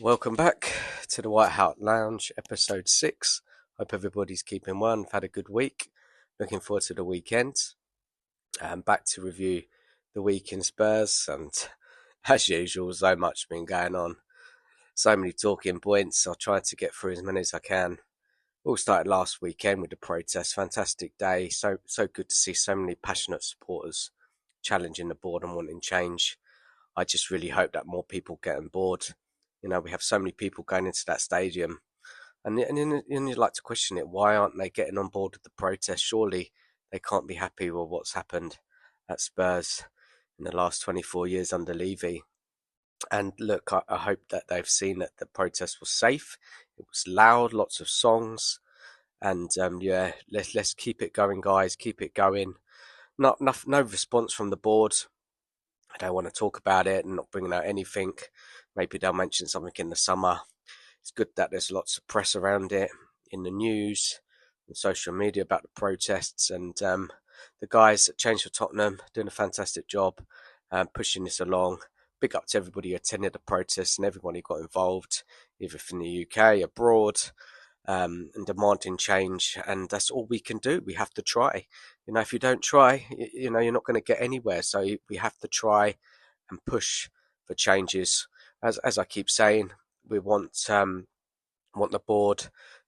Welcome back to the White Hart Lounge, episode 6. Hope everybody's keeping well and had a good week. Looking forward to the weekend. Back to review the week in Spurs, and as usual, so much been going on. So many talking points. I'll try to get through as many as I can. All started last weekend with the protest. Fantastic day. So good to see so many passionate supporters challenging the board and wanting change. I just really hope that more people get on board. We have so many people going into that stadium, and you'd like to question it. Why aren't they getting on board with the protest? Surely they can't be happy with what's happened at Spurs in the last 24 years under Levy. And look, I hope that they've seen that the protest was safe. It was loud, lots of songs, and let's keep it going, guys. Keep it going. No response from the board. I don't want to talk about it and not bringing out anything. Maybe they'll mention something in the summer. It's good that there's lots of press around it in the news and social media about the protests. And the guys at Change for Tottenham doing a fantastic job pushing this along. Big up to everybody who attended the protests and everybody who got involved, either from the UK, abroad, and demanding change. And that's all we can do. We have to try. If you don't try, you're not going to get anywhere. So we have to try and push for changes. As I keep saying, we want the board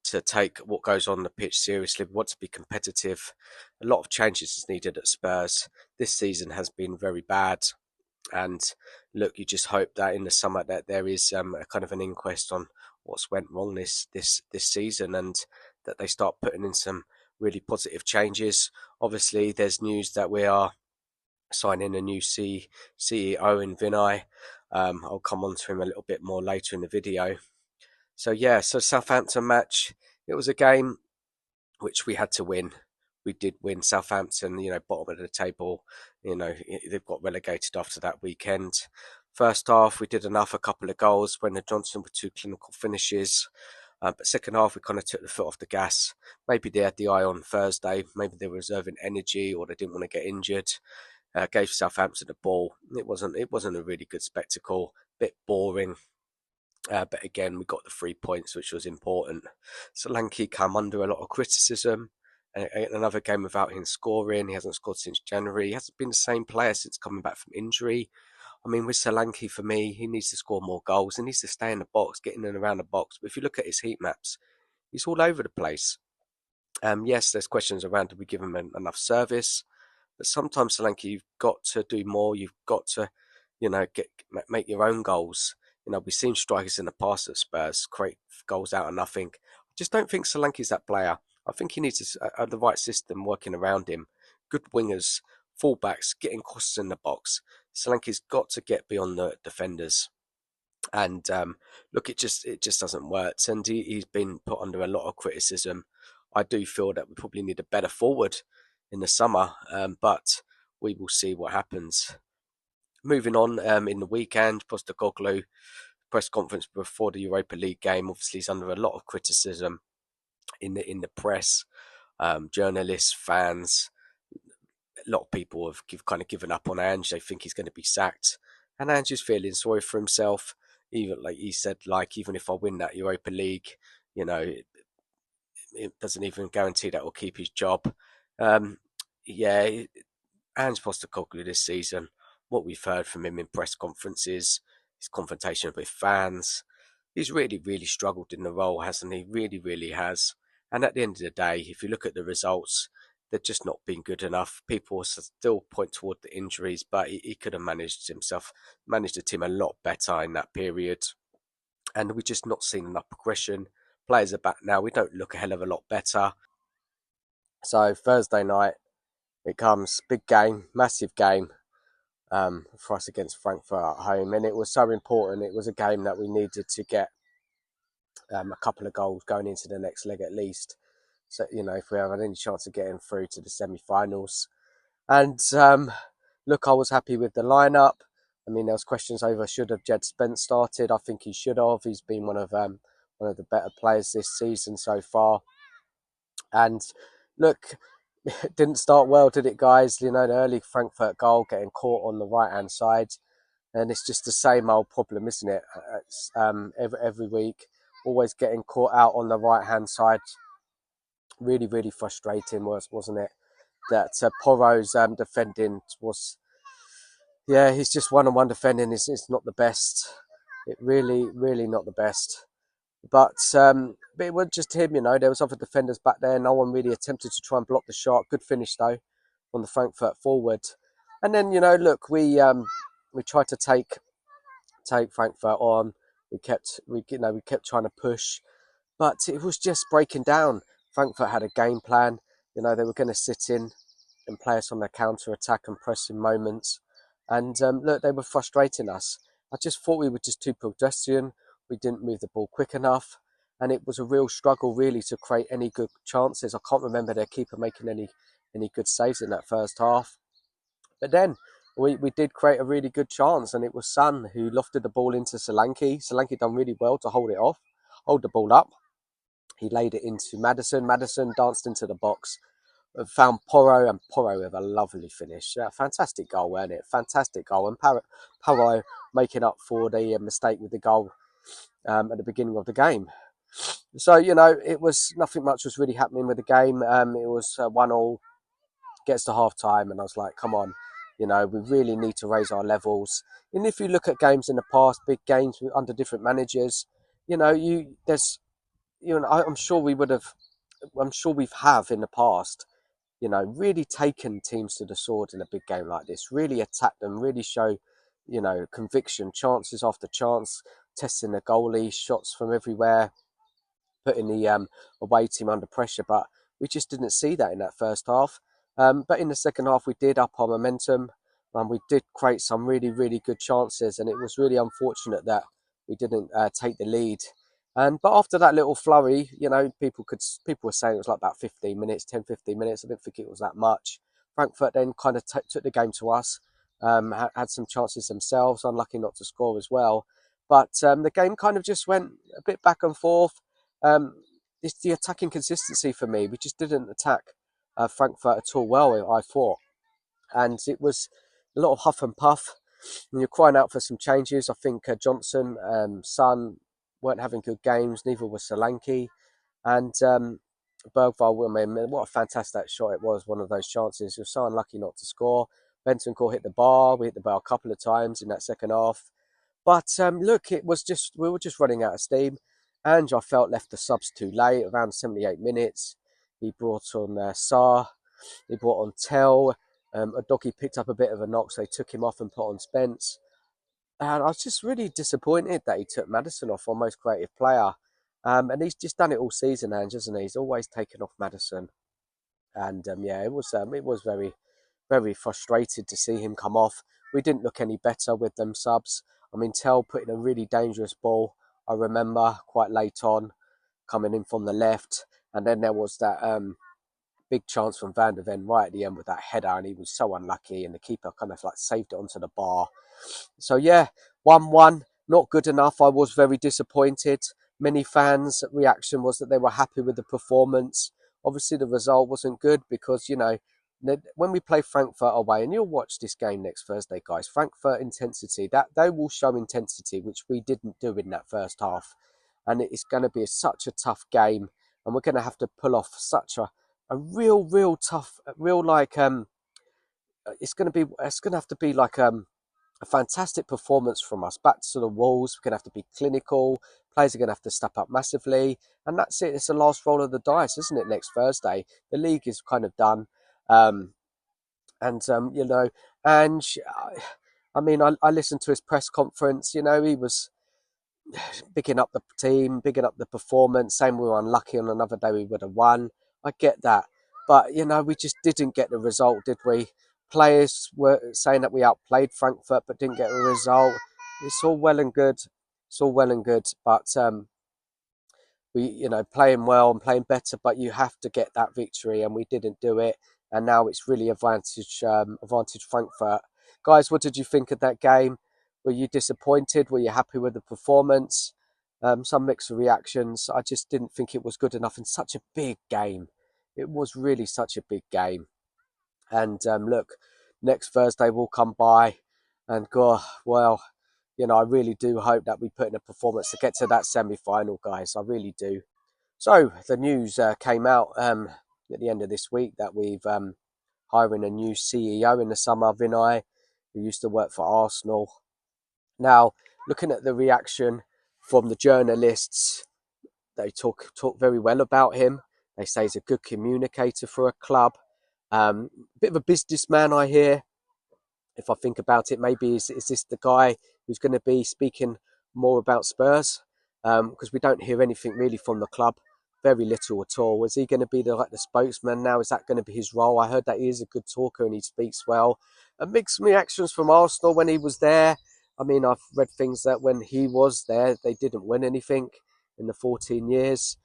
to take what goes on the pitch seriously. We want to be competitive. A lot of changes is needed at Spurs. This season has been very bad. And look, you just hope that in the summer that there is a kind of an inquest on what's went wrong this season, and that they start putting in some really positive changes. Obviously, there's news that we are signing a new CEO in Vinay. I'll come on to him a little bit more later in the video. So Southampton match. It was a game which we had to win. We did win. Southampton, bottom of the table. They've got relegated after that weekend. First half, we did enough, a couple of goals. Brendan Johnson with 2 clinical finishes. But second half, we kind of took the foot off the gas. Maybe they had the eye on Thursday. Maybe they were reserving energy, or they didn't want to get injured. Gave Southampton the ball. It wasn't a really good spectacle. Bit boring. But again, we got the 3 points, which was important. Solanke come under a lot of criticism. Another game without him scoring. He hasn't scored since January. He hasn't been the same player since coming back from injury. I mean, with Solanke, for me, he needs to score more goals. He needs to stay in the box, getting in and around the box. But if you look at his heat maps, he's all over the place. Yes, there's questions around, do we give him enough service? But sometimes, Solanke, you've got to do more. You've got to, make your own goals. We've seen strikers in the past at Spurs create goals out of nothing. I just don't think Solanke's that player. I think he needs the right system working around him. Good wingers, fullbacks, getting crosses in the box. Solanke's got to get beyond the defenders. And look, it just doesn't work. And he's been put under a lot of criticism. I do feel that we probably need a better forward in the summer, but we will see what happens. Moving on, in the weekend, Postecoglou press conference before the Europa League game. Obviously, he's under a lot of criticism in the press, journalists, fans. A lot of people have kind of given up on Ange. They think he's going to be sacked, and Ange is feeling sorry for himself. Even like he said, even if I win that Europa League, it doesn't even guarantee that we'll keep his job. Yeah, Ange Postecoglou this season, what we've heard from him in press conferences, his confrontation with fans, he's really, really struggled in the role, hasn't he? Really, really has. And at the end of the day, if you look at the results, they're just not been good enough. People still point toward the injuries, but he could have managed the team a lot better in that period. And we've just not seen enough progression. Players are back now. We don't look a hell of a lot better. So Thursday night, it comes, big game, massive game for us against Frankfurt at home. And it was so important. It was a game that we needed to get a couple of goals going into the next leg at least. So, if we have any chance of getting through to the semi-finals. And look, I was happy with the lineup. I mean, there was questions over should have Jed Spence started. I think he should have. He's been one of the better players this season so far. And look, it didn't start well, did it, guys? The early Frankfurt goal getting caught on the right-hand side. and it's just the same old problem, isn't it? It's, every week, always getting caught out on the right hand side. Really, really frustrating, wasn't it? That Porro's defending was, yeah, he's just one-on-one defending. It's not the best. It really, really not the best. But it wasn't just him, There was other defenders back there. No one really attempted to try and block the shot. Good finish though on the Frankfurt forward. And then look, we tried to take Frankfurt on. We kept trying to push, but it was just breaking down. Frankfurt had a game plan. They were going to sit in and play us on their counter attack and pressing moments. And look, they were frustrating us. I just thought we were just too pedestrian. We didn't move the ball quick enough. And it was a real struggle, really, to create any good chances. I can't remember their keeper making any good saves in that first half. But then we did create a really good chance, and it was Son who lofted the ball into Solanke. Solanke done really well to hold the ball up. He laid it into Maddison. Maddison danced into the box, found Porro, and Porro with a lovely finish. Fantastic goal, wasn't it? Fantastic goal. And Porro making up for the mistake with the goal at the beginning of the game. So, it was nothing much was really happening with the game. It was 1-1, gets to half time, and I was like, come on, we really need to raise our levels. And if you look at games in the past, big games under different managers, I'm sure we have in the past, really taken teams to the sword in a big game like this, really attack them, really show, conviction, chances after chance, testing the goalie, shots from everywhere, putting the away team under pressure. But we just didn't see that in that first half. But in the second half, we did up our momentum, and we did create some really, really good chances. And it was really unfortunate that we didn't take the lead. But after that little flurry, people were saying it was like about 15 minutes, 10, 15 minutes. I didn't think it was that much. Frankfurt then kind of took the game to us, had some chances themselves, unlucky not to score as well. But the game kind of just went a bit back and forth. It's the attacking consistency for me. We just didn't attack Frankfurt at all well, I thought. And it was a lot of huff and puff. And you're crying out for some changes. I think Johnson, Son weren't having good games. Neither was Solanke. And Bergvall, what a fantastic shot it was, one of those chances. You're so unlucky not to score. Bentancur hit the bar. We hit the bar a couple of times in that second half. But look, we were just running out of steam. And I felt left the subs too late, around 78 minutes. He brought on Sarr. He brought on Tell. Udogie picked up a bit of a knock, so he took him off and put on Spence. And I was just really disappointed that he took Maddison off, our most creative player. And he's just done it all season, Ange, hasn't he? He's always taken off Maddison. And it was very, very frustrated to see him come off. We didn't look any better with them subs. Tell put in a really dangerous ball, I remember, quite late on, coming in from the left. And then there was that big chance from Van der Ven right at the end with that header, and he was so unlucky, and the keeper kind of like saved it onto the bar. So 1-1, not good enough. I was very disappointed. Many fans' reaction was that they were happy with the performance. Obviously, the result wasn't good because, when we play Frankfurt away, and you'll watch this game next Thursday, guys, Frankfurt intensity, that they will show intensity, which we didn't do in that first half. And it's going to be such a tough game, and we're going to have to pull off such a real tough, it's going to have to be like a fantastic performance from us, back to the walls. We're going to have to be clinical. Players are going to have to step up massively. And that's it. It's the last roll of the dice, isn't it, next Thursday? The league is kind of done. I listened to his press conference. He was bigging up the team, bigging up the performance, saying we were unlucky on another day we would have won. I get that. But, we just didn't get the result, did we? Players were saying that we outplayed Frankfurt but didn't get a result. It's all well and good. But we, playing well and playing better, but you have to get that victory, and we didn't do it. And now it's really advantage Frankfurt. Guys, what did you think of that game? Were you disappointed? Were you happy with the performance? Some mixed reactions. I just didn't think it was good enough in such a big game. It was really such a big game. And look, next Thursday will come by. And God, well, you know, I really do hope that we put in a performance to get to that semi-final, guys. I really do. So the news came out at the end of this week that we've hiring a new CEO in the summer, Vinay, who used to work for Arsenal. Now, looking at the reaction from the journalists, they talk very well about him. They say he's a good communicator for a club. Bit of a businessman, I hear. If I think about it, maybe is this the guy who's going to be speaking more about Spurs? Because we don't hear anything really from the club, very little at all. Is he going to be the spokesman now? Is that going to be his role? I heard that he is a good talker and he speaks well. And mixed reactions from Arsenal when he was there. I mean, I've read things that when he was there, they didn't win anything in the 14 years.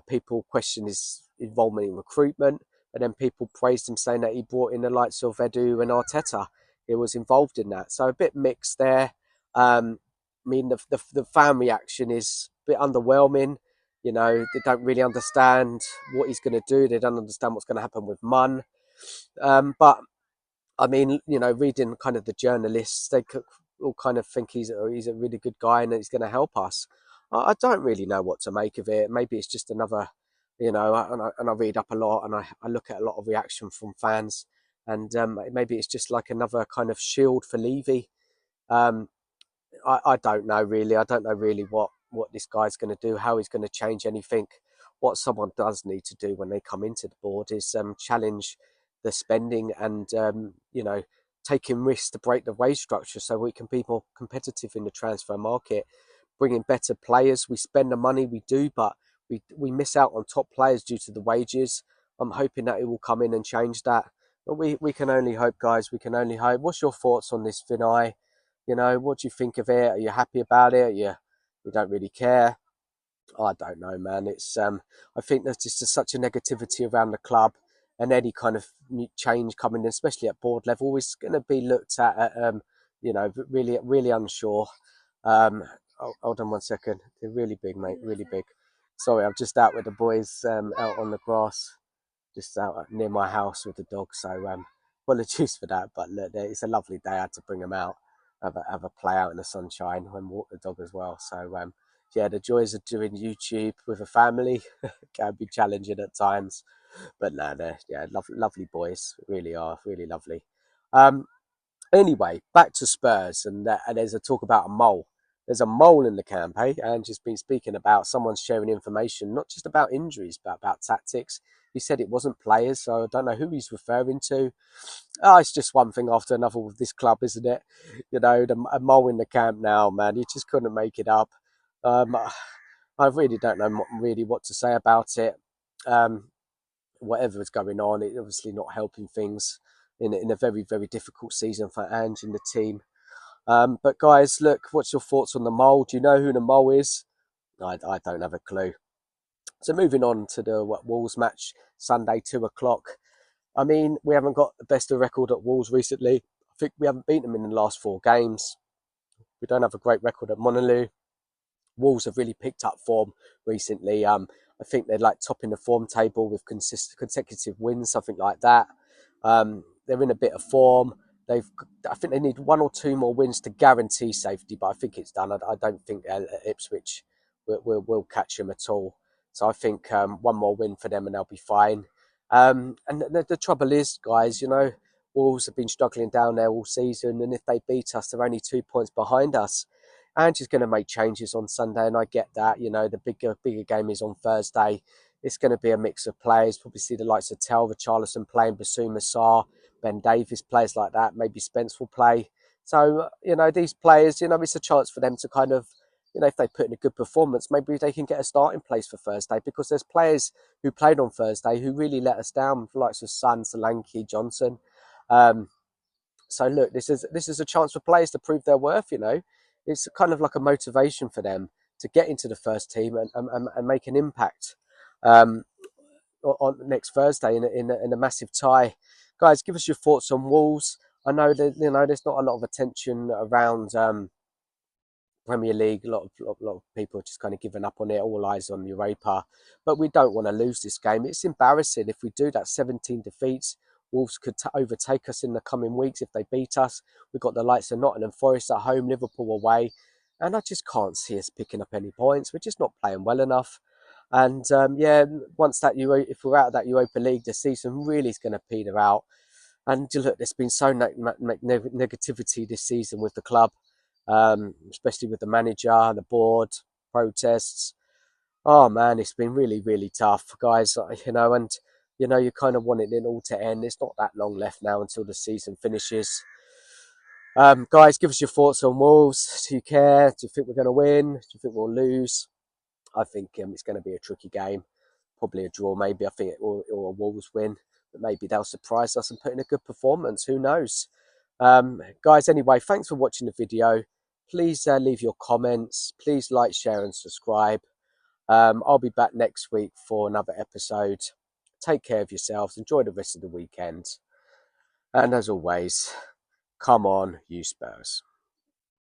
People question his involvement in recruitment, and then people praised him, saying that he brought in the likes of Edu and Arteta. He was involved in that. So a bit mixed there. I mean, the fan reaction is a bit underwhelming. You know, they don't really understand what he's going to do. They don't understand what's going to happen with Munn. But, I mean, you know, reading kind of the journalists, they all kind of think he's a really good guy and that he's going to help us. I don't really know what to make of it. Maybe it's just another, you know, and I read up a lot and I look at a lot of reaction from fans. And maybe it's just like another kind of shield for Levy. Um, I don't know really. I don't know really what this guy's going to do, how he's going to change anything. What someone does need to do when they come into the board is challenge the spending and, you know, taking risks to break the wage structure so we can be more competitive in the transfer market, bringing better players. We spend the money, we do, but we miss out on top players due to the wages. I'm hoping that it will come in and change that. But we can only hope, guys. We can only hope. What's your thoughts on this, Vinay? You know, what do you think of it? Are you happy about it? You don't really care? I don't know, man. It's I think there's just such a negativity around the club, and any kind of change coming in, especially at board level, is going to be looked at you know, really unsure. Hold on one second. They're really big, mate. Really big. Sorry, I'm just out with the boys out on the grass, just out near my house with the dog. So apologies for that, but look, it's a lovely day. I had to bring them out, have a play out in the sunshine and walk the dog as well. So yeah, the joys of doing YouTube with a family can be challenging at times, but no, they're lovely boys, really are really lovely. Um, Anyway, back to Spurs, and there's a talk about a mole. There's a mole in the camp, hey? And just been speaking about someone sharing information, not just about injuries, but about tactics. He said it wasn't players, so I don't know who he's referring to. Oh, it's just one thing after another with this club, isn't it? You know, a mole in the camp now, man. You just couldn't make it up. Um, I really don't know really what to say about it. Um, Whatever is going on, it's obviously not helping things in a very, very difficult season for Ange and the team. But guys, look, what's your thoughts on the mole? Do you know who the mole is? I don't have a clue. So moving on to the Wolves match Sunday, 2 o'clock. I mean, we haven't got the best of record at Wolves recently. I think we haven't beaten them in the last 4 games. We don't have a great record at Monolou. Wolves have really picked up form recently. I think they're like topping the form table with consecutive wins, something like that. They're in a bit of form. I think they need 1 or 2 more wins to guarantee safety, but I think it's done. I don't think Ipswich will catch them at all. So I think one more win for them and they'll be fine. And the trouble is, guys, you know, Wolves have been struggling down there all season, and if they beat us, they're only 2 points behind us. Ange's going to make changes on Sunday, and I get that. You know, the bigger game is on Thursday. It's going to be a mix of players. Probably see the likes of Telva, Richarlison playing, Basuma Sarr, Ben Davies, players like that. Maybe Spence will play. So, you know, these players, you know, it's a chance for them to kind of, you know, if they put in a good performance, maybe they can get a starting place for Thursday, because there's players who played on Thursday who really let us down, the likes of Son, Solanke, Johnson. So look, this is a chance for players to prove their worth. You know, it's kind of like a motivation for them to get into the first team and make an impact on next Thursday in a massive tie. Guys, give us your thoughts on Wolves. I know that, you know, there's not a lot of attention around Premier League. A lot of people are just kind of giving up on it. All eyes on Europa, but we don't want to lose this game. It's embarrassing if we do that. 17 defeats. Wolves could overtake us in the coming weeks if they beat us. We've got the likes of Nottingham Forest at home, Liverpool away, and I just can't see us picking up any points. We're just not playing well enough. And yeah, once that if we're out of that Europa League, the season really is going to peter out. And look, there's been so negativity this season with the club, especially with the manager, the board, protests. Oh man, it's been really, really tough, guys. And you kind of want it all to end. There's not that long left now until the season finishes. Guys, give us your thoughts on Wolves. Do you care? Do you think we're going to win? Do you think we'll lose? I think it's going to be a tricky game. Probably a draw, maybe. I think or a Wolves win. But maybe they'll surprise us and put in a good performance. Who knows? Guys, anyway, thanks for watching the video. Please leave your comments. Please like, share and subscribe. I'll be back next week for another episode. Take care of yourselves. Enjoy the rest of the weekend. And as always, come on, you Spurs.